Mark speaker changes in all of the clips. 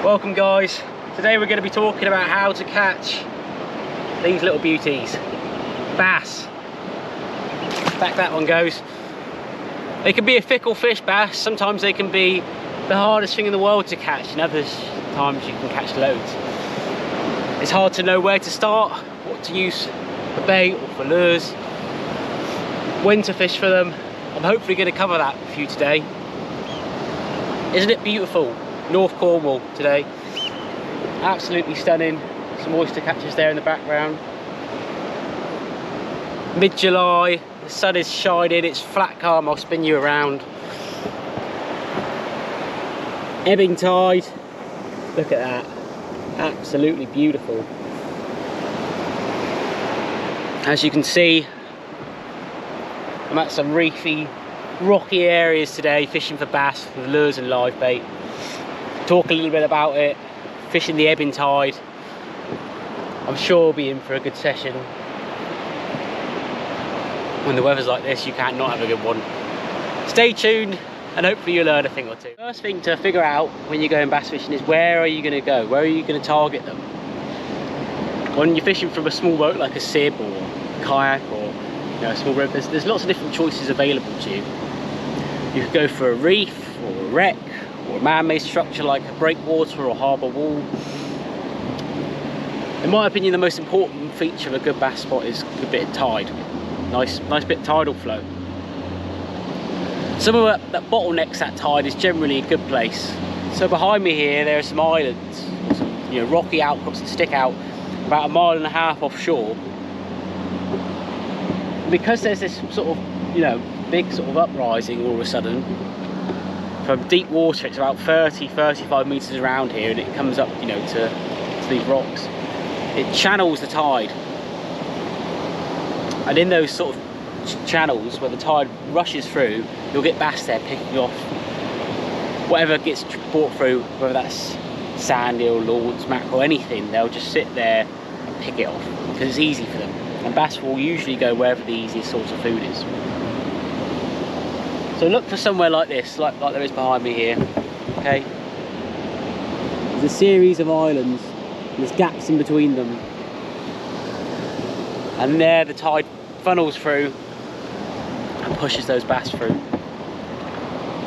Speaker 1: Welcome guys. Today we're going to be talking about how to catch these little beauties. Bass. Back that one goes. They can be a fickle fish, bass. Sometimes they can be the hardest thing in the world to catch, and other times you can catch loads. It's hard to know where to start, what to use for bait or for lures, when to fish for them. I'm hopefully going to cover that with you today. Isn't it beautiful? North Cornwall today. Absolutely stunning. Some oyster catchers there in the background. Mid-July, the sun is shining, it's flat calm. I'll spin you around. Ebbing tide. Look at that. Absolutely beautiful. As you can see, I'm at some reefy, rocky areas today, fishing for bass with lures and live bait. Talk a little bit about it, fishing the ebbing tide. I'm sure we'll be in for a good session. When the weather's like this, you can't not have a good one. Stay tuned and hopefully you'll learn a thing or two. First thing to figure out when you're going bass fishing is where are you going to go? Where are you going to target them? When you're fishing from a small boat like a SIB or a kayak or a small boat, there's lots of different choices available to you. You could go for a reef or a wreck or a man-made structure like a breakwater or harbour wall. In my opinion, the most important feature of a good bass spot is a bit of tide. Nice bit of tidal flow. Some of that bottlenecks that tide is generally a good place. So behind me here, there are some islands, some, rocky outcrops that stick out about 1.5 miles offshore. Because there's this sort of, big sort of uprising all of a sudden, from deep water, it's about 30-35 metres around here, and it comes up, to these rocks. It channels the tide. And in those sort of channels where the tide rushes through, you'll get bass there picking off whatever gets brought through, whether that's sand eel, lords, mackerel, anything. They'll just sit there and pick it off because it's easy for them. And bass will usually go wherever the easiest source of food is. So look for somewhere like this, like there is behind me here. Okay. There's a series of islands. There's gaps in between them. And there the tide funnels through and pushes those bass through.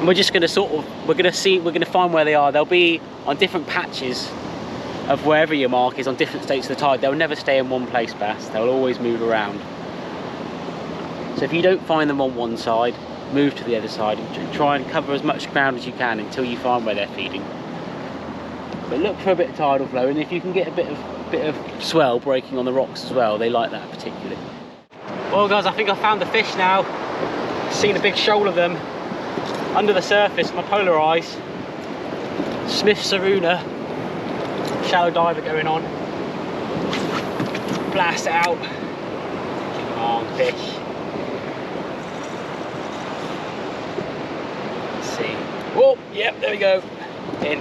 Speaker 1: And we're just going to we're going to find where they are. They'll be on different patches of wherever your mark is, on different states of the tide. They'll never stay in one place, bass. They'll always move around. So if you don't find them on one side, move to the other side and try and cover as much ground as you can until you find where they're feeding. But look for a bit of tidal flow, and if you can get a bit of swell breaking on the rocks as well, they like that particularly. Well guys, I think I found the fish now. Seen a big shoal of them under the surface, my polar eyes. Smith Saruna, shallow diver going on. Blast it out. Come on, fish. Let's see. Oh, yep, there we go. In.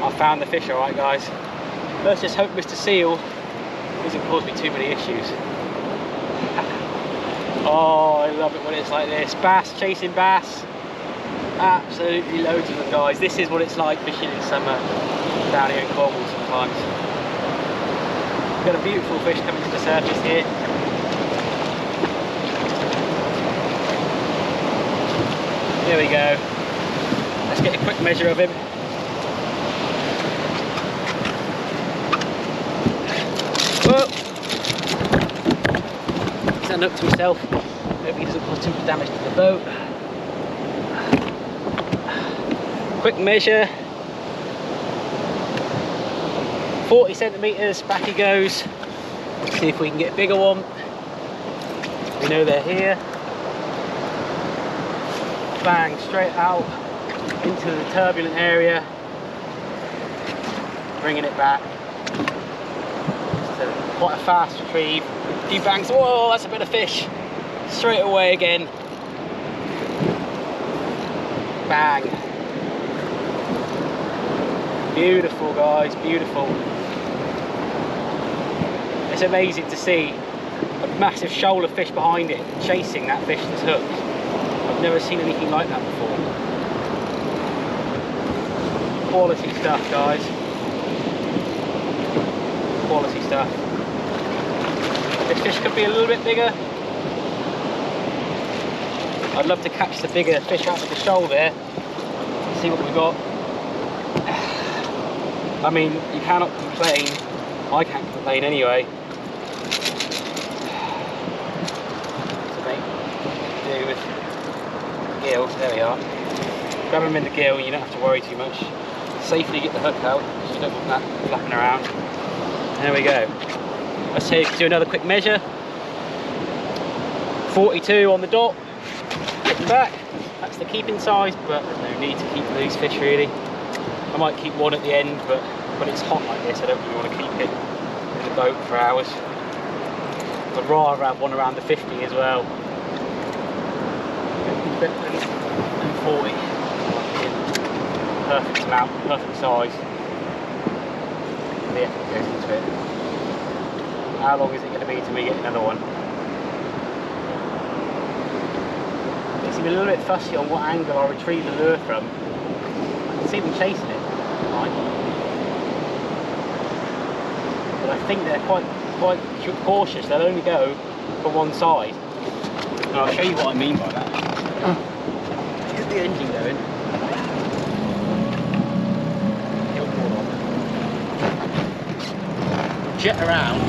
Speaker 1: I found the fish, alright guys. Let's just hope Mr. Seal doesn't cause me too many issues. Oh, I love it when it's like this. Bass, chasing bass. Absolutely loads of them, guys. This is what it's like fishing in summer down here in Cornwall sometimes. We've got a beautiful fish coming to the surface here. There we go. Let's get a quick measure of him. Whoa! Stand up to myself. Hope he doesn't cause too much damage to the boat. Quick measure. 40 centimetres, back he goes. Let's see if we can get a bigger one. We know they're here. Bang, straight out into the turbulent area. Bringing it back. Quite a fast retrieve. A few bangs. Whoa, that's a bit of fish. Straight away again. Bang. Beautiful, guys, beautiful. It's amazing to see a massive shoal of fish behind it chasing that fish that's hooked. I've never seen anything like that before. Quality stuff, guys. Quality stuff. This fish could be a little bit bigger. I'd love to catch the bigger fish out of the shoal there. See what we've got. I mean, you cannot complain. I can't complain anyway. So mate, do with gills. There we are. Grab them in the gill, you don't have to worry too much. Safely get the hook out, because you don't want that flapping around. There we go. Let's do another quick measure. 42 on the dot. Hit them back. That's the keeping size, but there's no need to keep these fish really. I might keep one at the end, but when it's hot like this, I don't really want to keep it in the boat for hours. I'd rather have one around the 50 as well. And 40. Perfect amount, perfect size. The effort goes into it. How long is it going to be till we get another one? They seem a little bit fussy on what angle I retrieve the lure from. I can see them chasing it, right? But I think they're quite cautious. They'll only go for one side. And I'll show you what I mean by that. Get the engine going. Jet around.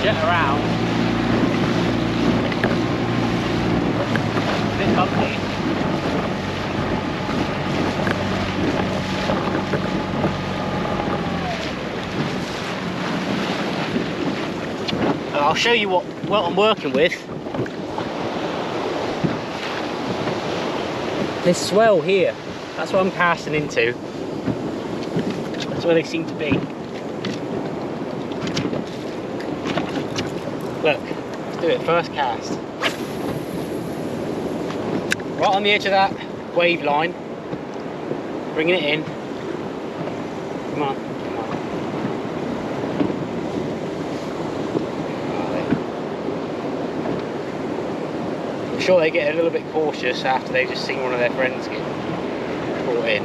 Speaker 1: Jet around. A bit bumpy. I'll show you what I'm working with. This swell here, that's what I'm casting into. That's where they seem to be. Look, let's do it, first cast. Right on the edge of that wave line. Bringing it in. Come on, come on. I'm sure they get a little bit cautious after they've just seen one of their friends get brought in.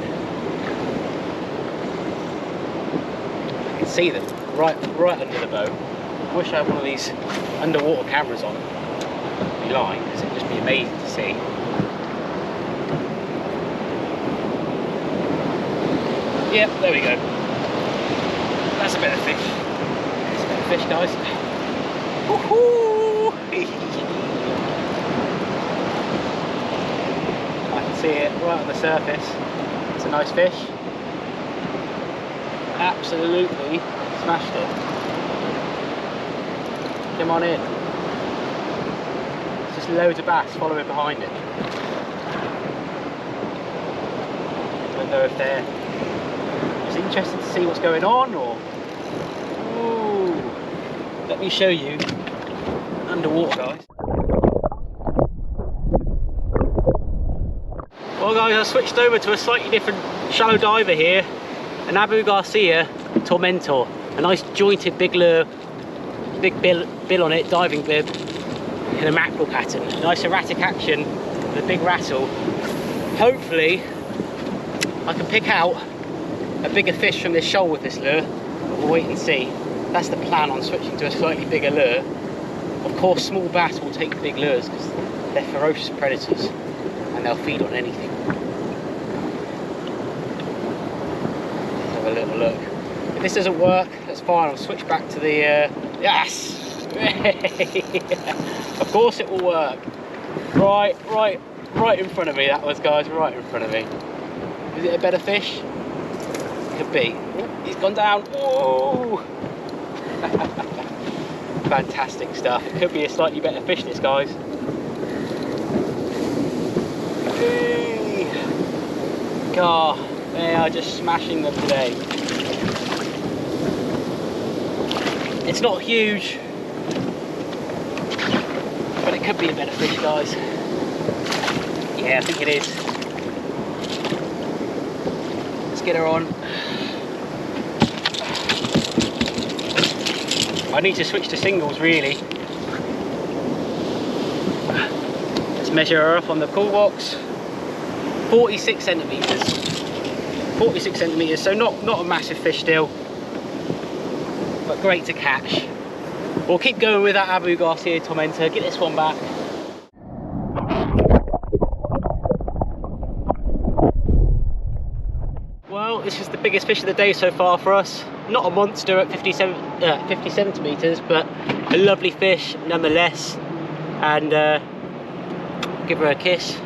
Speaker 1: I can see them right under the boat. I wish I had one of these underwater cameras on the line, because it'd just be amazing to see. Yep, there we go. That's a better fish. That's a better fish, guys. Woohoo! I can see it right on the surface. It's a nice fish. Absolutely smashed it. Come on in. It's just loads of bass following behind it. I don't know if they're just interested to see what's going on, or... Ooh. Let me show you underwater, guys. Well guys, I switched over to a slightly different shallow diver here, an Abu Garcia Tormentor, a nice jointed big lure, big bill on it, diving bib, in a mackerel pattern. Nice erratic action with a big rattle. Hopefully I can pick out a bigger fish from this shoal with this lure, but we'll wait and see. That's the plan on switching to a slightly bigger lure. Of course, small bass will take big lures because they're ferocious predators and they'll feed on anything. Let's have a little look. If this doesn't work, that's fine. I'll switch back to the yes. Of course it will work. Right in front of me. That was, guys, right in front of me. Is it a better fish? Could be. Oh, he's gone down. Oh. Fantastic stuff. It could be a slightly better fish, this, guys. Hey. God, they are just smashing them today. It's not huge, but it could be a better fish, guys. Yeah, I think it is. Let's get her on. I need to switch to singles, really. measure her up on the pull box. 46 centimetres. 46 centimetres, so not a massive fish still, but great to catch. We'll keep going with that Abu Garcia Tormentor. Get this one back. Well, this is the biggest fish of the day so far for us. Not a monster at 50 centimetres, but a lovely fish nonetheless. And give her a kiss,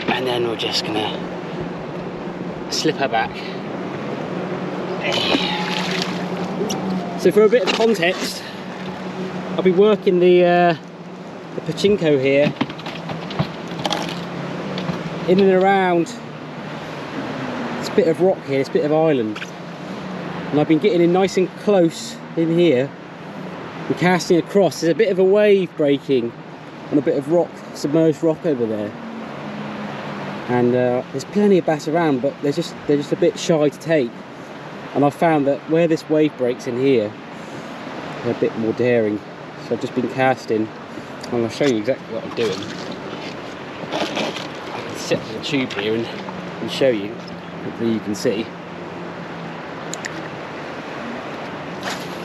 Speaker 1: and then we're just gonna slip her back. So for a bit of context, I'll be working the pachinko here in and around this bit of rock here, this bit of island, and I've been getting in nice and close in here and casting across. There's a bit of a wave breaking on a bit of rock, submerged rock over there, and there's plenty of bass around, but they're just a bit shy to take. And I found that where this wave breaks in here, they're a bit more daring. So I've just been casting, and I'll show you exactly what I'm doing. I can sit on the tube here and show you. Hopefully you can see.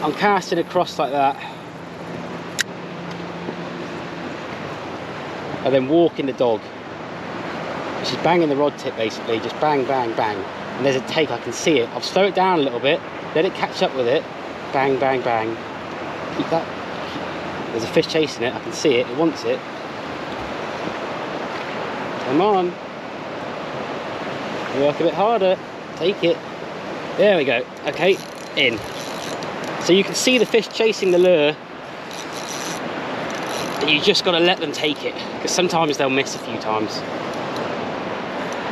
Speaker 1: I'm casting across like that, and then walking the dog. She's banging the rod tip basically, just bang, bang, bang. And there's a take, I can see it. I'll slow it down a little bit, let it catch up with it. Bang, bang, bang. Keep that. There's a fish chasing it, I can see it, it wants it. Come on. Work a bit harder, take it. There we go, okay, in. So you can see the fish chasing the lure, and you just gotta let them take it, because sometimes they'll miss a few times.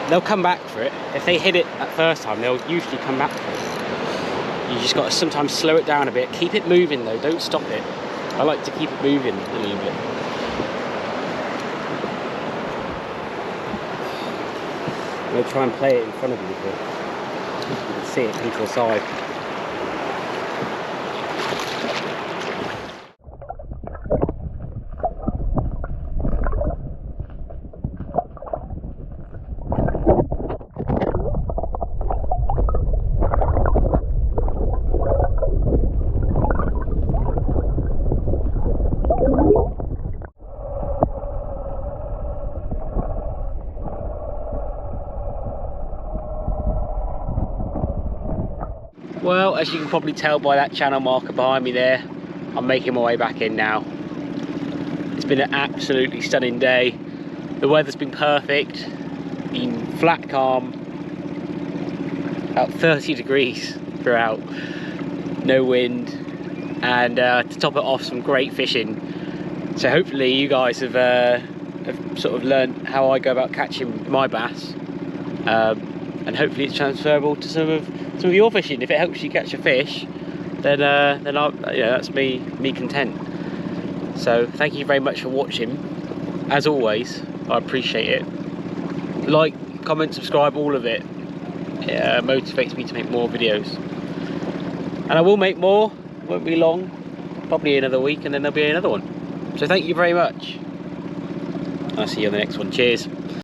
Speaker 1: They'll come back for it. If they hit it at first time, they'll usually come back for it. You just got to sometimes slow it down a bit. Keep it moving though, don't stop it. I like to keep it moving a little bit. I'm going to try and play it in front of you a bit. You can see it come to the side. Well, as you can probably tell by that channel marker behind me there, I'm making my way back in now. It's been an absolutely stunning day. The weather's been perfect, been flat calm, about 30 degrees throughout, no wind, and to top it off, some great fishing. So hopefully you guys have sort of learned how I go about catching my bass, and hopefully it's transferable to some of your fishing. If it helps you catch a fish, then that's me content. So thank you very much for watching. As always, I appreciate it. Like, comment, subscribe, all of it. It motivates me to make more videos, and I will make more. Won't be long, probably another week, and then there'll be another one. So thank you very much. I'll see you on the next one. Cheers.